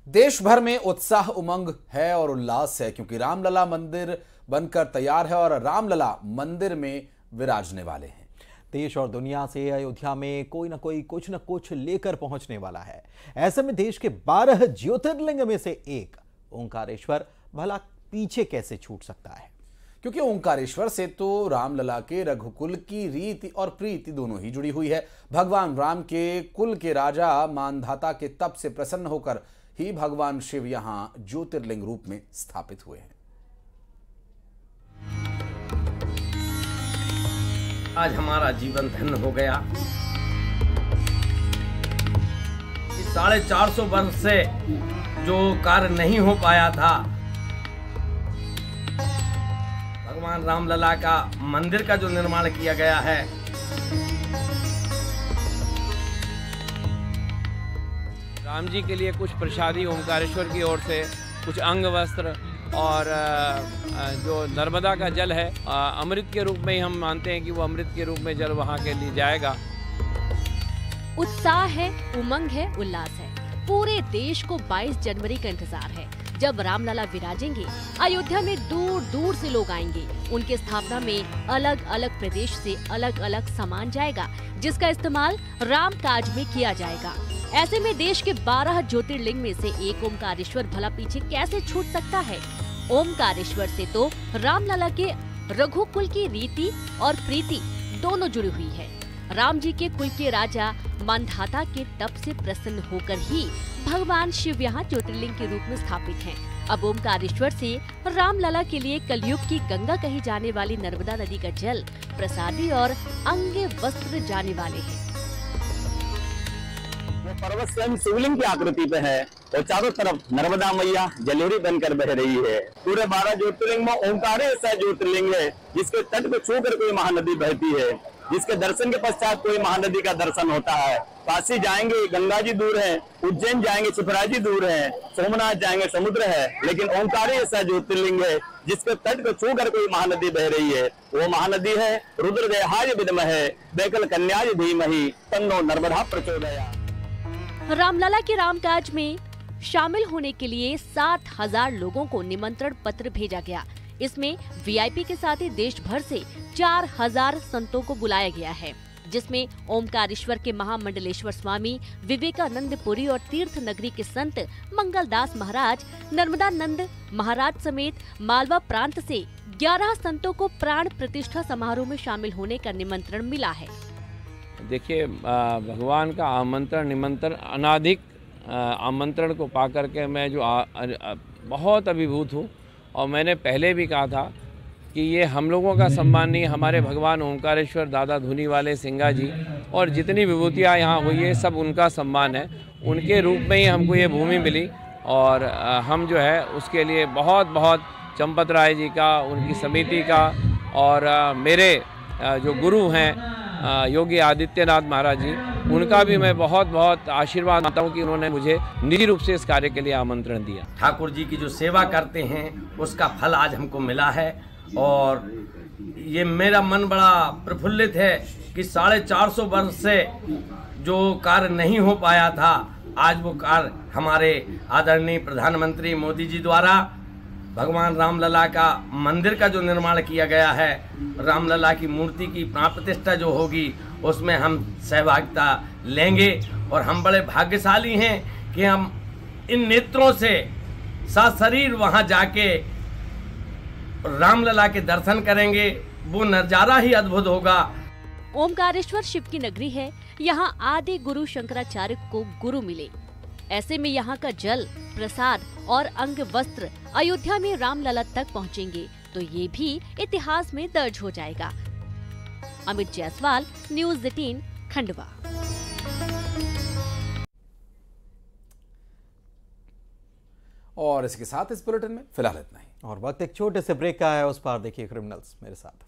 देश भर में उत्साह उमंग है और उल्लास है क्योंकि रामलला मंदिर बनकर तैयार है और रामलला मंदिर में विराजने वाले हैं। देश और दुनिया से अयोध्या में कोई ना कोई कुछ न कुछ लेकर पहुंचने वाला है। ऐसे में देश के 12 ज्योतिर्लिंग में से एक ओंकारेश्वर भला पीछे कैसे छूट सकता है, क्योंकि ओंकारेश्वर से तो रामलला के रघुकुल की रीति और प्रीति दोनों ही जुड़ी हुई है। भगवान राम के कुल के राजा मानधाता के तप से प्रसन्न होकर ही भगवान शिव यहां ज्योतिर्लिंग रूप में स्थापित हुए हैं। आज हमारा जीवन धन्य हो गया। इस 450 वर्ष से जो कार्य नहीं हो पाया था, भगवान रामलला का मंदिर का जो निर्माण किया गया है, राम जी के लिए कुछ प्रसादी ओंकारेश्वर की ओर से, कुछ अंग वस्त्र और जो नर्मदा का जल है अमृत के रूप में ही हम मानते हैं कि वो अमृत के रूप में जल वहाँ के लिए जाएगा। उत्साह है, उमंग है, उल्लास है। पूरे देश को 22 जनवरी का इंतजार है, जब रामलला विराजेंगे। अयोध्या में दूर दूर से लोग आएंगे। उनके स्थापना में अलग अलग प्रदेश से अलग अलग सामान जाएगा, जिसका इस्तेमाल राम काज में किया जाएगा। ऐसे में देश के 12 ज्योतिर्लिंग में से एक ओंकारेश्वर भला पीछे कैसे छूट सकता है। ओंकारेश्वर से तो रामलला के रघुकुल की रीति और प्रीति दोनों जुड़ी हुई है। राम जी के कुल के राजा मानधाता के तप से प्रसन्न होकर ही भगवान शिव यहाँ ज्योतिर्लिंग के रूप में स्थापित हैं। अब ओंकारेश्वर से रामलला के लिए कलयुग की गंगा कही जाने वाली नर्मदा नदी का जल, प्रसादी और अंगे वस्त्र जाने वाले हैं। वो पर्वत स्वयं शिवलिंग की आकृति पे है और चारों तरफ नर्मदा मैया जलोरी बनकर बह रही है। पूरे 12 ज्योतिर्लिंग में ओंकारेश्वर ज्योतिर्लिंग है, जिसके तट पे छूकर कोई महानदी बहती है, जिसके दर्शन के पश्चात कोई महानदी का दर्शन होता है। काशी जाएंगे गंगा जी दूर है, उज्जैन जाएंगे शिप्रा जी दूर है, सोमनाथ जाएंगे समुद्र है, लेकिन ओंकारेश्वर ज्योतिर्लिंग है जिसके तट को छूकर कोई महानदी बह रही है। वो महानदी है रुद्रदेहाय विद्महे बैकल कन्याय धीमहि तन्नो नर्मदा प्रचोदयात्। रामलला के रामकाज में शामिल होने के लिए 7,000 लोगों को निमंत्रण पत्र भेजा गया। इसमें वीआईपी के साथ ही देश भर से 4,000 संतों को बुलाया गया है, जिसमें ओंकारेश्वर के महामंडलेश्वर स्वामी विवेकानंद पुरी और तीर्थ नगरी के संत मंगलदास महाराज, नर्मदानंद महाराज समेत मालवा प्रांत से 11 संतों को प्राण प्रतिष्ठा समारोह में शामिल होने का निमंत्रण मिला है। देखिए, भगवान का आमंत्रण निमंत्रण अनाधिक आमंत्रण को पाकर के मैं जो बहुत अभिभूत हूँ। और मैंने पहले भी कहा था कि ये हम लोगों का सम्मान नहीं, हमारे भगवान ओंकारेश्वर दादा धुनी वाले सिंगा जी और जितनी विभूतियाँ यहाँ हुई है सब उनका सम्मान है। उनके रूप में ही हमको ये भूमि मिली और हम जो है उसके लिए बहुत बहुत चंपत राय जी का, उनकी समिति का और मेरे जो गुरु हैं योगी आदित्यनाथ महाराज जी, उनका भी मैं बहुत बहुत आशीर्वाद मानता हूँ कि उन्होंने मुझे निजी रूप से इस कार्य के लिए आमंत्रण दिया। ठाकुर जी की जो सेवा करते हैं उसका फल आज हमको मिला है और ये मेरा मन बड़ा प्रफुल्लित है कि 450 वर्ष से जो कार्य नहीं हो पाया था, आज वो कार्य हमारे आदरणीय प्रधानमंत्री मोदी जी द्वारा भगवान रामलला का मंदिर का जो निर्माण किया गया है, रामलला की मूर्ति की प्राण प्रतिष्ठा जो होगी उसमें हम सहभागिता लेंगे और हम बड़े भाग्यशाली हैं कि हम इन नेत्रों से सशरीर वहां जाके रामलला के दर्शन करेंगे। वो नजारा ही अद्भुत होगा। ओंकारेश्वर शिव की नगरी है। यहाँ आदि गुरु शंकराचार्य को गुरु मिले। ऐसे में यहाँ का जल, प्रसाद और अंग वस्त्र अयोध्या में रामलला तक पहुँचेंगे तो ये भी इतिहास में दर्ज हो जाएगा। अमित जायसवाल, न्यूज़ 18, खंडवा। और इसके साथ इस बुलेटिन में फिलहाल इतना ही। और वक्त एक छोटे से ब्रेक का है, उस पर देखिए क्रिमिनल्स मेरे साथ।